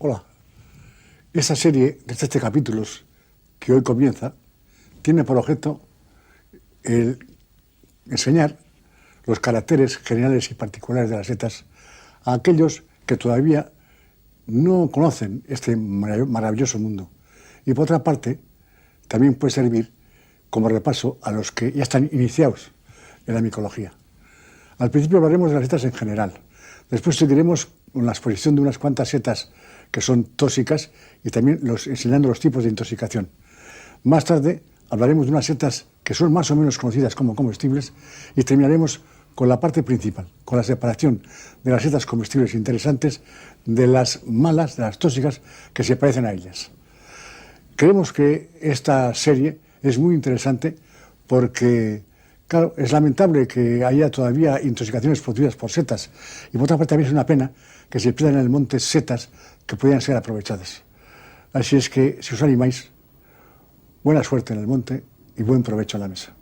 Hola. Esta serie de 7 capítulos que hoy comienza tiene por objeto el enseñar los caracteres generales y particulares de las setas a aquellos que todavía no conocen este maravilloso mundo. Y por otra parte, también puede servir como repaso a los que ya están iniciados en la micología. Al principio hablaremos de las setas en general. Después seguiremos con la exposición de unas cuantas setas que son tóxicas y también enseñando los tipos de intoxicación. Más tarde hablaremos de unas setas que son más o menos conocidas como comestibles y terminaremos con la parte principal, con la separación de las setas comestibles interesantes de las malas, de las tóxicas que se parecen a ellas. Creemos que esta serie es muy interesante porque, claro, es lamentable que haya todavía intoxicaciones producidas por setas y por otra parte también es una pena que se pierdan en el monte setas que podrían ser aprovechadas. Así es que, si os animáis, buena suerte en el monte y buen provecho en la mesa.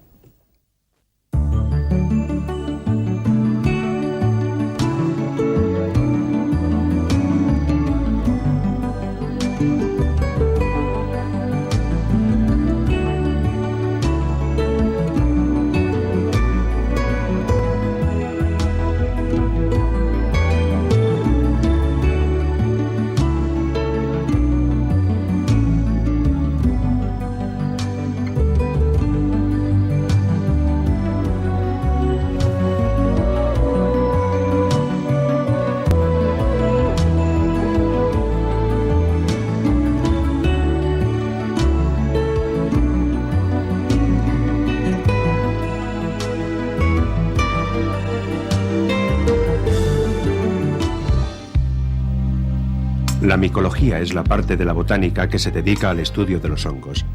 La micología es la parte de la botánica que se dedica al estudio de los hongos.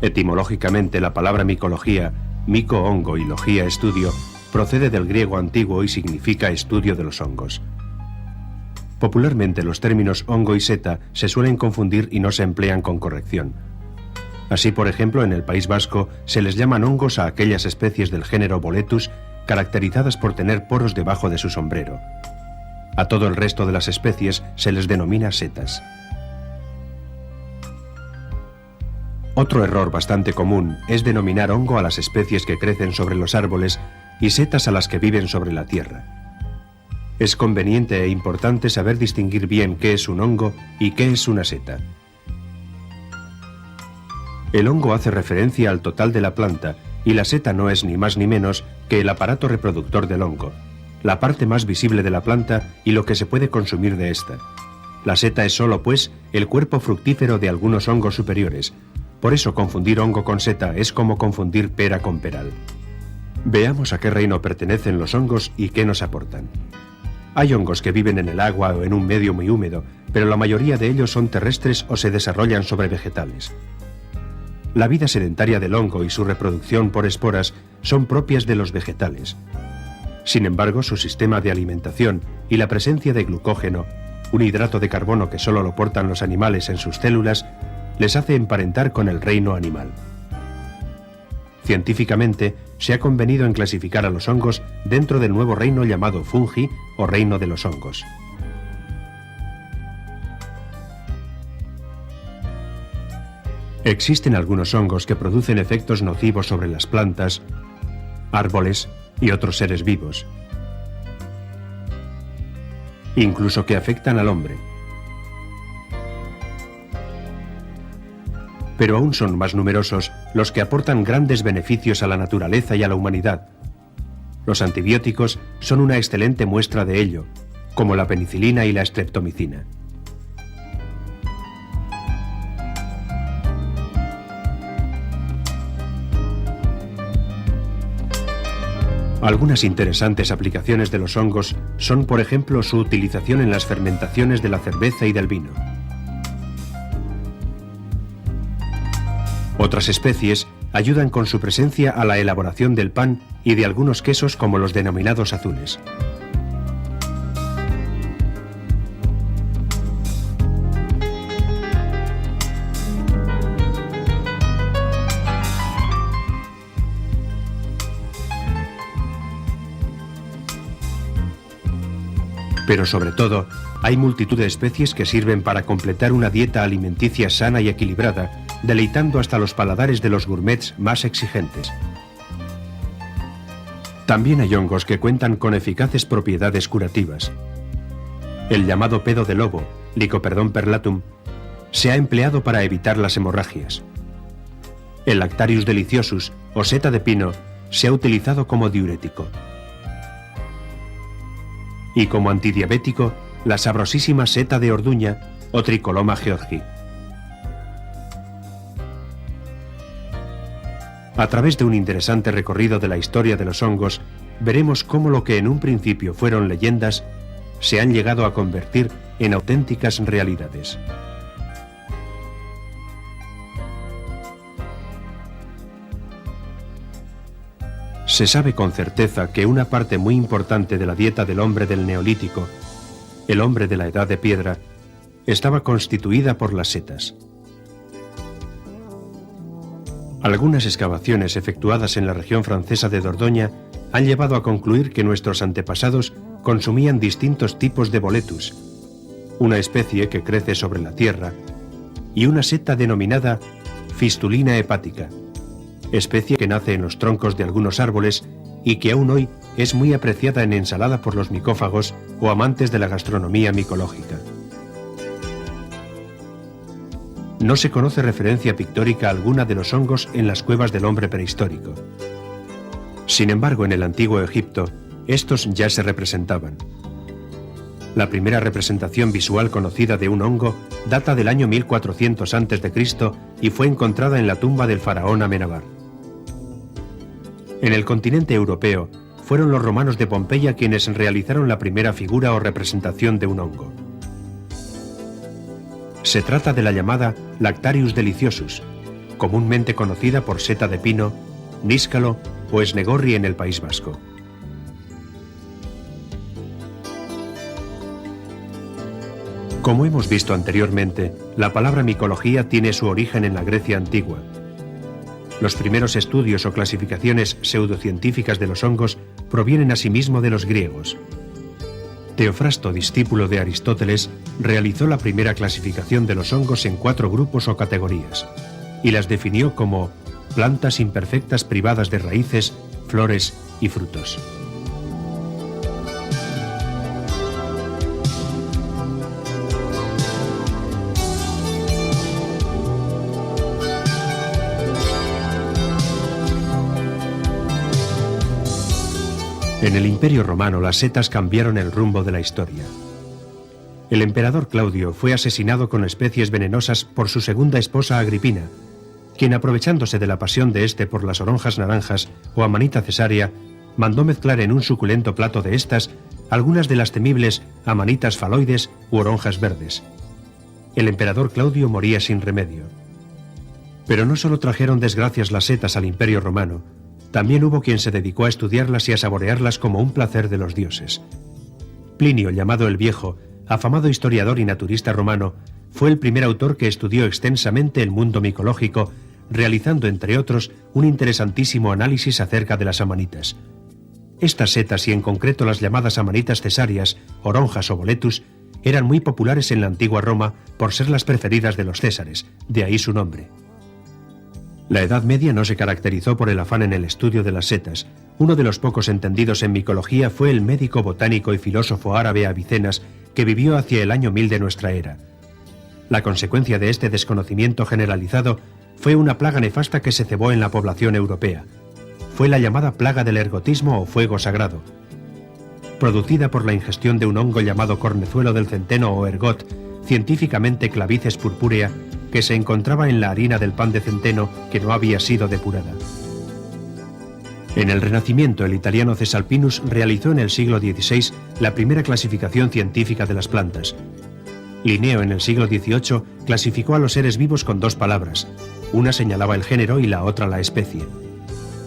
Etimológicamente, la palabra micología, mico, hongo y logía, estudio, procede del griego antiguo y significa estudio de los hongos. Popularmente, los términos hongo y seta se suelen confundir y no se emplean con corrección. Así, por ejemplo, en el País Vasco se les llaman hongos a aquellas especies del género Boletus caracterizadas por tener poros debajo de su sombrero. A todo el resto de las especies se les denomina setas. Otro error bastante común es denominar hongo a las especies que crecen sobre los árboles y setas a las que viven sobre la tierra. Es conveniente e importante saber distinguir bien qué es un hongo y qué es una seta. El hongo hace referencia al total de la planta y la seta no es ni más ni menos que el aparato reproductor del hongo, la parte más visible de la planta y lo que se puede consumir de esta. La seta es solo, pues, el cuerpo fructífero de algunos hongos superiores. Por eso confundir hongo con seta es como confundir pera con peral. Veamos a qué reino pertenecen los hongos y qué nos aportan. Hay hongos que viven en el agua o en un medio muy húmedo, pero la mayoría de ellos son terrestres o se desarrollan sobre vegetales. La vida sedentaria del hongo y su reproducción por esporas son propias de los vegetales. Sin embargo, su sistema de alimentación y la presencia de glucógeno, un hidrato de carbono que solo lo portan los animales en sus células, les hace emparentar con el reino animal. Científicamente, se ha convenido en clasificar a los hongos dentro del nuevo reino llamado fungi o reino de los hongos. Existen algunos hongos que producen efectos nocivos sobre las plantas, árboles y otros seres vivos, incluso que afectan al hombre. Pero aún son más numerosos los que aportan grandes beneficios a la naturaleza y a la humanidad. Los antibióticos son una excelente muestra de ello, como la penicilina y la streptomicina. Algunas interesantes aplicaciones de los hongos son, por ejemplo, su utilización en las fermentaciones de la cerveza y del vino. Otras especies ayudan con su presencia a la elaboración del pan y de algunos quesos como los denominados azules. Pero sobre todo, hay multitud de especies que sirven para completar una dieta alimenticia sana y equilibrada, deleitando hasta los paladares de los gourmets más exigentes. También hay hongos que cuentan con eficaces propiedades curativas. El llamado pedo de lobo, Lycoperdon perlatum, se ha empleado para evitar las hemorragias. El Lactarius deliciosus, o seta de pino, se ha utilizado como diurético. Y como antidiabético, la sabrosísima seta de orduña o Tricoloma georgii. A través de un interesante recorrido de la historia de los hongos, veremos cómo lo que en un principio fueron leyendas se han llegado a convertir en auténticas realidades. Se sabe con certeza que una parte muy importante de la dieta del hombre del Neolítico, el hombre de la Edad de Piedra, estaba constituida por las setas. Algunas excavaciones efectuadas en la región francesa de Dordoña han llevado a concluir que nuestros antepasados consumían distintos tipos de boletus, una especie que crece sobre la tierra, y una seta denominada Fistulina hepática, especie que nace en los troncos de algunos árboles y que aún hoy es muy apreciada en ensalada por los micófagos o amantes de la gastronomía micológica. No se conoce referencia pictórica alguna de los hongos en las cuevas del hombre prehistórico. Sin embargo, en el antiguo Egipto, estos ya se representaban. La primera representación visual conocida de un hongo data del año 1400 a.C. y fue encontrada en la tumba del faraón Amenábar. En el continente europeo, fueron los romanos de Pompeya quienes realizaron la primera figura o representación de un hongo. Se trata de la llamada Lactarius deliciosus, comúnmente conocida por seta de pino, níscalo o esnegorri en el País Vasco. Como hemos visto anteriormente, la palabra micología tiene su origen en la Grecia antigua. Los primeros estudios o clasificaciones pseudocientíficas de los hongos provienen asimismo de los griegos. Teofrasto, discípulo de Aristóteles, realizó la primera clasificación de los hongos en 4 grupos o categorías, y las definió como plantas imperfectas privadas de raíces, flores y frutos. En el Imperio Romano las setas cambiaron el rumbo de la historia. El emperador Claudio fue asesinado con especies venenosas por su segunda esposa Agripina, quien, aprovechándose de la pasión de este por las oronjas naranjas o amanita cesárea, mandó mezclar en un suculento plato de estas algunas de las temibles amanitas faloides u oronjas verdes. El emperador Claudio moría sin remedio. Pero no solo trajeron desgracias las setas al Imperio Romano, también hubo quien se dedicó a estudiarlas y a saborearlas como un placer de los dioses. Plinio, llamado el Viejo, afamado historiador y naturista romano, fue el primer autor que estudió extensamente el mundo micológico, realizando, entre otros, un interesantísimo análisis acerca de las amanitas. Estas setas, y en concreto las llamadas amanitas cesáreas, oronjas o boletus, eran muy populares en la antigua Roma por ser las preferidas de los césares, de ahí su nombre. La Edad Media no se caracterizó por el afán en el estudio de las setas. Uno de los pocos entendidos en micología fue el médico, botánico y filósofo árabe Avicenas, que vivió hacia el año 1000 de nuestra era. La consecuencia de este desconocimiento generalizado fue una plaga nefasta que se cebó en la población europea. Fue la llamada plaga del ergotismo o fuego sagrado. Producida por la ingestión de un hongo llamado cornezuelo del centeno o ergot, científicamente Clavices purpúrea, que se encontraba en la harina del pan de centeno que no había sido depurada. En el Renacimiento, el italiano Cesalpinus realizó en el siglo XVI la primera clasificación científica de las plantas. Linneo, en el siglo XVIII, clasificó a los seres vivos con 2 palabras. Una señalaba el género y la otra la especie.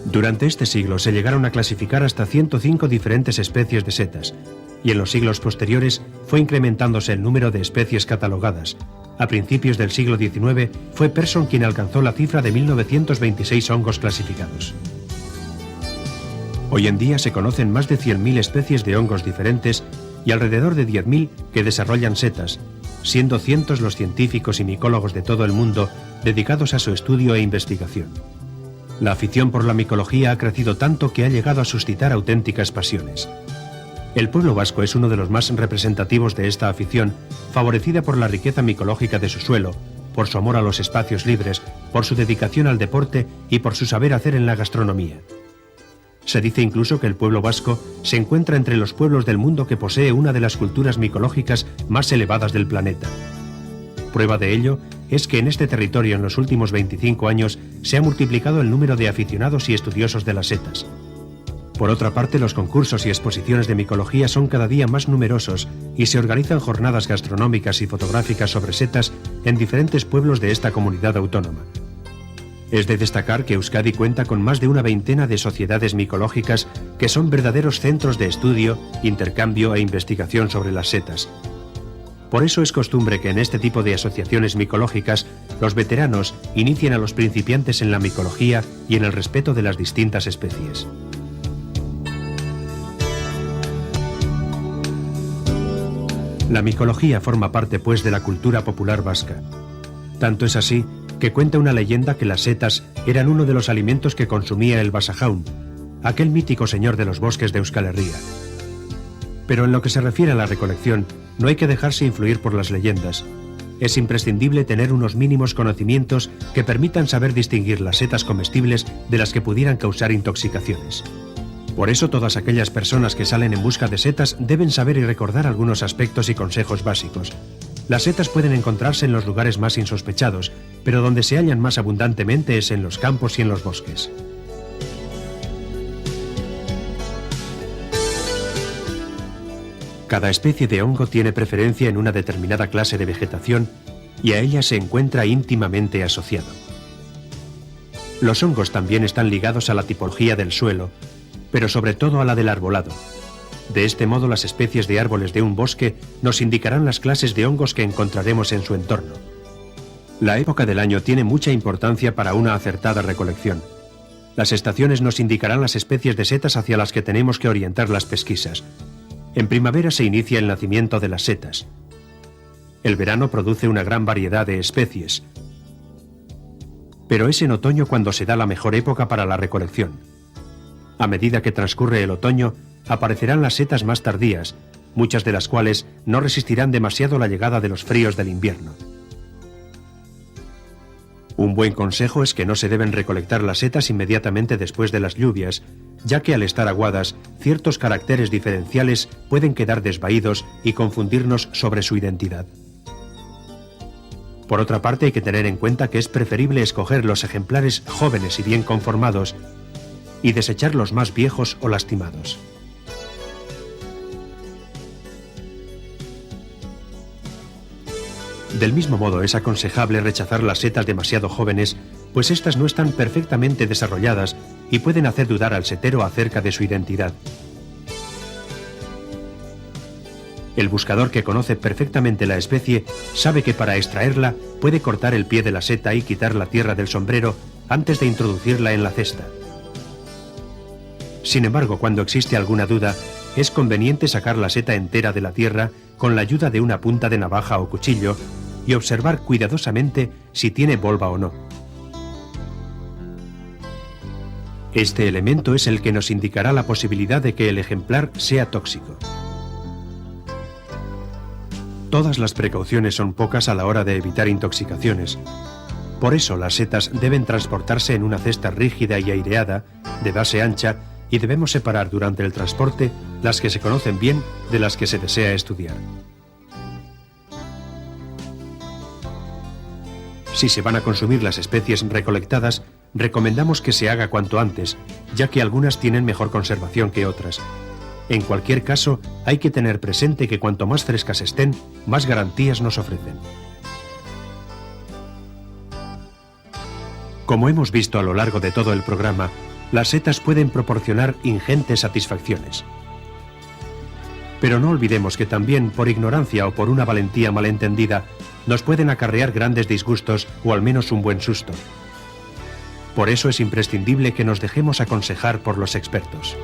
Durante este siglo se llegaron a clasificar hasta 105 diferentes especies de setas, y en los siglos posteriores fue incrementándose el número de especies catalogadas. A principios del siglo XIX fue Persson quien alcanzó la cifra de 1926 hongos clasificados. Hoy en día se conocen más de 100.000 especies de hongos diferentes y alrededor de 10.000 que desarrollan setas, siendo cientos los científicos y micólogos de todo el mundo dedicados a su estudio e investigación. La afición por la micología ha crecido tanto que ha llegado a suscitar auténticas pasiones. El pueblo vasco es uno de los más representativos de esta afición, favorecida por la riqueza micológica de su suelo, por su amor a los espacios libres, por su dedicación al deporte y por su saber hacer en la gastronomía. Se dice incluso que el pueblo vasco se encuentra entre los pueblos del mundo que posee una de las culturas micológicas más elevadas del planeta. Prueba de ello es que en este territorio en los últimos 25 años se ha multiplicado el número de aficionados y estudiosos de las setas. Por otra parte, los concursos y exposiciones de micología son cada día más numerosos y se organizan jornadas gastronómicas y fotográficas sobre setas en diferentes pueblos de esta comunidad autónoma. Es de destacar que Euskadi cuenta con más de una veintena de sociedades micológicas que son verdaderos centros de estudio, intercambio e investigación sobre las setas. Por eso es costumbre que en este tipo de asociaciones micológicas los veteranos inicien a los principiantes en la micología y en el respeto de las distintas especies. La micología forma parte, pues, de la cultura popular vasca. Tanto es así que cuenta una leyenda que las setas eran uno de los alimentos que consumía el Basajaun, aquel mítico señor de los bosques de Euskal Herria. Pero en lo que se refiere a la recolección, no hay que dejarse influir por las leyendas. Es imprescindible tener unos mínimos conocimientos que permitan saber distinguir las setas comestibles de las que pudieran causar intoxicaciones. Por eso todas aquellas personas que salen en busca de setas deben saber y recordar algunos aspectos y consejos básicos. Las setas pueden encontrarse en los lugares más insospechados, pero donde se hallan más abundantemente es en los campos y en los bosques. Cada especie de hongo tiene preferencia en una determinada clase de vegetación y a ella se encuentra íntimamente asociado. Los hongos también están ligados a la tipología del suelo, pero sobre todo a la del arbolado. De este modo, las especies de árboles de un bosque nos indicarán las clases de hongos que encontraremos en su entorno. La época del año tiene mucha importancia para una acertada recolección. Las estaciones nos indicarán las especies de setas hacia las que tenemos que orientar las pesquisas. En primavera se inicia el nacimiento de las setas. El verano produce una gran variedad de especies, pero es en otoño cuando se da la mejor época para la recolección. A medida que transcurre el otoño, aparecerán las setas más tardías, muchas de las cuales no resistirán demasiado la llegada de los fríos del invierno. Un buen consejo es que no se deben recolectar las setas inmediatamente después de las lluvias, ya que al estar aguadas, ciertos caracteres diferenciales pueden quedar desvaídos y confundirnos sobre su identidad. Por otra parte, hay que tener en cuenta que es preferible escoger los ejemplares jóvenes y bien conformados y desechar los más viejos o lastimados. Del mismo modo, es aconsejable rechazar las setas demasiado jóvenes, pues éstas no están perfectamente desarrolladas y pueden hacer dudar al setero acerca de su identidad. El buscador, que conoce perfectamente la especie, sabe que para extraerla puede cortar el pie de la seta y quitar la tierra del sombrero antes de introducirla en la cesta. Sin embargo, cuando existe alguna duda, es conveniente sacar la seta entera de la tierra con la ayuda de una punta de navaja o cuchillo y observar cuidadosamente si tiene volva o no. Este elemento es el que nos indicará la posibilidad de que el ejemplar sea tóxico. Todas las precauciones son pocas a la hora de evitar intoxicaciones. Por eso las setas deben transportarse en una cesta rígida y aireada, de base ancha, y debemos separar durante el transporte las que se conocen bien de las que se desea estudiar. Si se van a consumir las especies recolectadas, recomendamos que se haga cuanto antes, ya que algunas tienen mejor conservación que otras. En cualquier caso, hay que tener presente que cuanto más frescas estén, más garantías nos ofrecen. Como hemos visto a lo largo de todo el programa, las setas pueden proporcionar ingentes satisfacciones. Pero no olvidemos que también, por ignorancia o por una valentía malentendida, nos pueden acarrear grandes disgustos o al menos un buen susto. Por eso es imprescindible que nos dejemos aconsejar por los expertos.